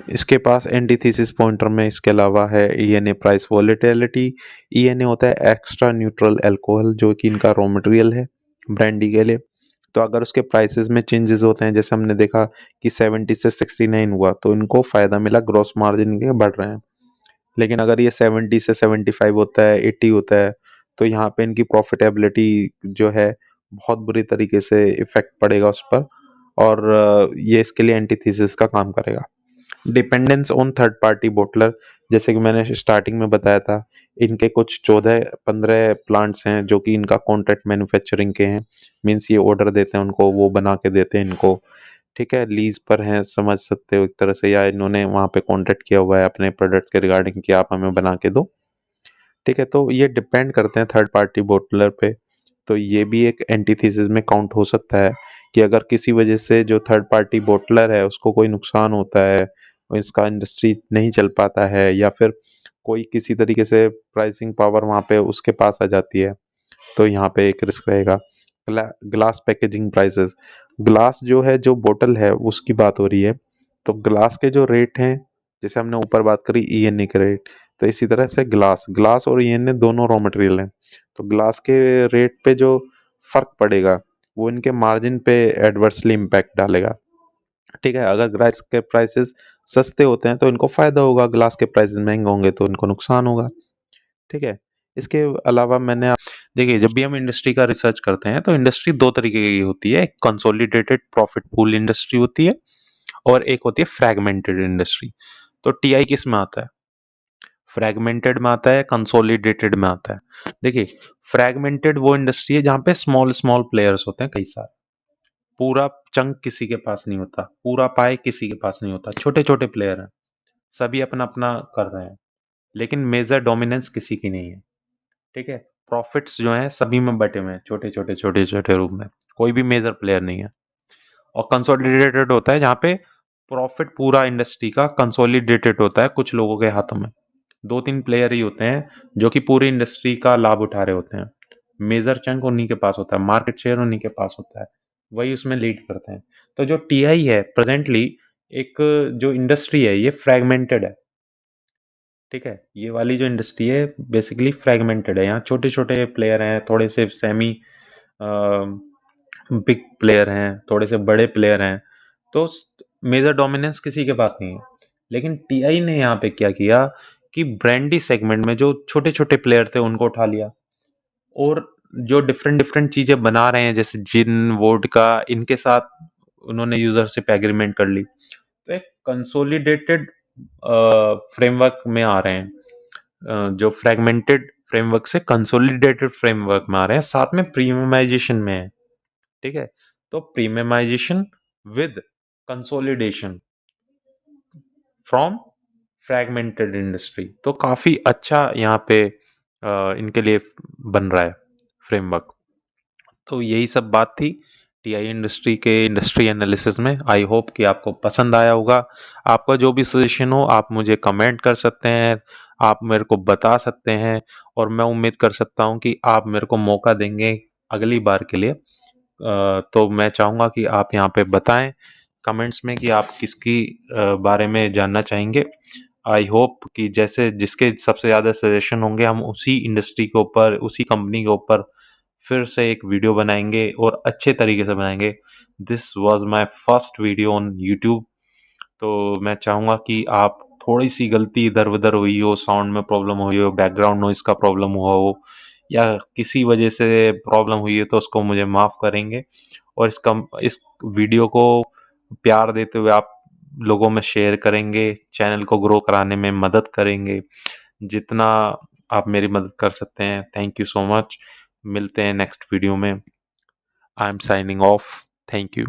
A: इसके पास एंटीथेसिस पॉइंटर में इसके अलावा है ईएनए प्राइस वॉलेटिलिटी। ईएनए होता है एक्स्ट्रा न्यूट्रल अल्कोहल जो कि इनका रॉ मटेरियल है ब्रांडी के लिए। तो अगर उसके प्राइसेस में चेंजेस होते हैं जैसे हमने देखा कि 70 से 69 हुआ तो इनको फायदा मिला, ग्रॉस मार्जिन इनके बढ़ रहे हैं। लेकिन अगर ये 70 से 75 होता है, 80 होता है, तो यहाँ पे इनकी प्रॉफिटेबिलिटी जो है बहुत बुरी तरीके से इफेक्ट पड़ेगा उस पर। और ये इसके लिए एंटीथेसिस का काम करेगा। डिपेंडेंस ऑन थर्ड पार्टी बोटलर, जैसे कि मैंने स्टार्टिंग में बताया था, इनके कुछ 14-15 प्लांट्स हैं जो कि इनका कॉन्ट्रैक्ट मैन्युफैक्चरिंग के हैं। मीन्स ये ऑर्डर देते हैं उनको, वो बना के देते हैं इनको। ठीक है, लीज पर हैं समझ सकते हो एक तरह से, या इन्होंने वहाँ पे कॉन्ट्रैक्ट किया हुआ है अपने प्रोडक्ट्स के रिगार्डिंग कि आप हमें बना के दो। ठीक है, तो ये डिपेंड करते हैं थर्ड पार्टी बोटलर पे। तो ये भी एक एंटीथेसिस में काउंट हो सकता है कि अगर किसी वजह से जो थर्ड पार्टी बोटलर है उसको कोई नुकसान होता है और इसका इंडस्ट्री नहीं चल पाता है, या फिर कोई किसी तरीके से प्राइसिंग पावर वहाँ पे उसके पास आ जाती है, तो यहाँ पे एक रिस्क रहेगा। ग्लास पैकेजिंग प्राइसेस, ग्लास जो है जो बोतल है उसकी बात हो रही है। तो ग्लास के जो रेट हैं, जैसे हमने ऊपर बात करी ईएनए के रेट, तो इसी तरह से ग्लास ग्लास और ईएनए दोनों रॉ मटेरियल हैं। तो ग्लास के रेट पे जो फर्क पड़ेगा वो इनके मार्जिन पे एडवर्सली इम्पैक्ट डालेगा। ठीक है, अगर ग्लास के प्राइसेस सस्ते होते हैं तो इनको फायदा होगा, ग्लास के प्राइसेस महंगे होंगे तो इनको नुकसान होगा। ठीक है, इसके अलावा देखिए, जब भी हम इंडस्ट्री का रिसर्च करते हैं तो इंडस्ट्री दो तरीके की होती है। एक कंसोलिडेटेड प्रॉफिट पूल इंडस्ट्री होती है और एक होती है फ्रैगमेंटेड इंडस्ट्री। तो टीआई किस में आता है? फ्रैगमेंटेड में आता है, कंसोलिडेटेड में आता है। देखिए, फ्रैगमेंटेड वो इंडस्ट्री है जहां पे स्मॉल स्मॉल प्लेयर्स होते हैं कई सारे। पूरा चंक किसी के पास नहीं होता, पूरा पाए किसी के पास नहीं होता, छोटे छोटे प्लेयर हैं, सभी अपना अपना कर रहे हैं, लेकिन मेजर डोमिनेंस किसी की नहीं है। ठीक है, प्रॉफिट्स जो हैं सभी में बटे हुए हैं, छोटे छोटे रूप में, कोई भी मेजर प्लेयर नहीं है। और कंसोलिडेटेड होता है जहाँ पे प्रॉफिट पूरा इंडस्ट्री का कंसोलिडेटेड होता है कुछ लोगों के हाथों में। दो तीन प्लेयर ही होते हैं जो कि पूरी इंडस्ट्री का लाभ उठा रहे होते हैं। मेजर चंक उन्हीं के पास होता है, मार्केट शेयर उन्हीं के पास होता है, वही उसमें लीड करते हैं। तो जो टीआई है प्रेजेंटली, एक जो इंडस्ट्री है ये फ्रेगमेंटेड है। ठीक है, ये वाली जो इंडस्ट्री है बेसिकली फ्रेगमेंटेड है। यहाँ छोटे छोटे प्लेयर हैं, थोड़े से सेमी बिग प्लेयर हैं, थोड़े से बड़े प्लेयर हैं। तो मेजर डोमिनेंस किसी के पास नहीं है। लेकिन टीआई ने यहाँ पे क्या किया कि ब्रांडी सेगमेंट में जो छोटे छोटे प्लेयर थे उनको उठा लिया, और जो डिफरेंट डिफरेंट चीजें बना रहे हैं जैसे जिन वोडका, इनके साथ उन्होंने यूजरशिप एग्रीमेंट कर ली। तो एक कंसोलिडेटेड फ्रेमवर्क में आ रहे हैं, जो फ्रेगमेंटेड फ्रेमवर्क से कंसोलिडेटेड फ्रेमवर्क में आ रहे हैं, साथ में प्रीमियमाइजेशन में है। ठीक है, तो premiumisation with consolidation from fragmented industry, तो काफी अच्छा यहाँ पे इनके लिए बन रहा है फ्रेमवर्क। तो यही सब बात थी टीआई इंडस्ट्री के इंडस्ट्री एनालिसिस में। आई होप कि आपको पसंद आया होगा। आपका जो भी सजेशन हो आप मुझे कमेंट कर सकते हैं, आप मेरे को बता सकते हैं, और मैं उम्मीद कर सकता हूं कि आप मेरे को मौका देंगे अगली बार के लिए। तो मैं चाहूँगा कि आप यहाँ पे बताएं कमेंट्स में कि आप किसकी बारे में जानना चाहेंगे। आई होप कि जैसे जिसके सबसे ज़्यादा सजेशन होंगे हम उसी इंडस्ट्री के ऊपर, उसी कंपनी के ऊपर फिर से एक वीडियो बनाएंगे और अच्छे तरीके से बनाएंगे। This was my first video on YouTube, तो मैं चाहूँगा कि आप थोड़ी-सी गलती इधर-उधर हुई हो, साउंड में प्रॉब्लम हुई हो, बैकग्राउंड नॉइज़ का प्रॉब्लम हुआ हो या किसी वजह से प्रॉब्लम हुई है तो उसको मुझे माफ़ करेंगे और इस वीडियो को प्यार देते हुए आप लोगों में शेयर करेंगे, चैनल को ग्रो कराने में मदद करेंगे। जितना आप मेरी मदद कर सकते हैं, थैंक यू सो मच। मिलते हैं नेक्स्ट वीडियो में। I am signing off. Thank you.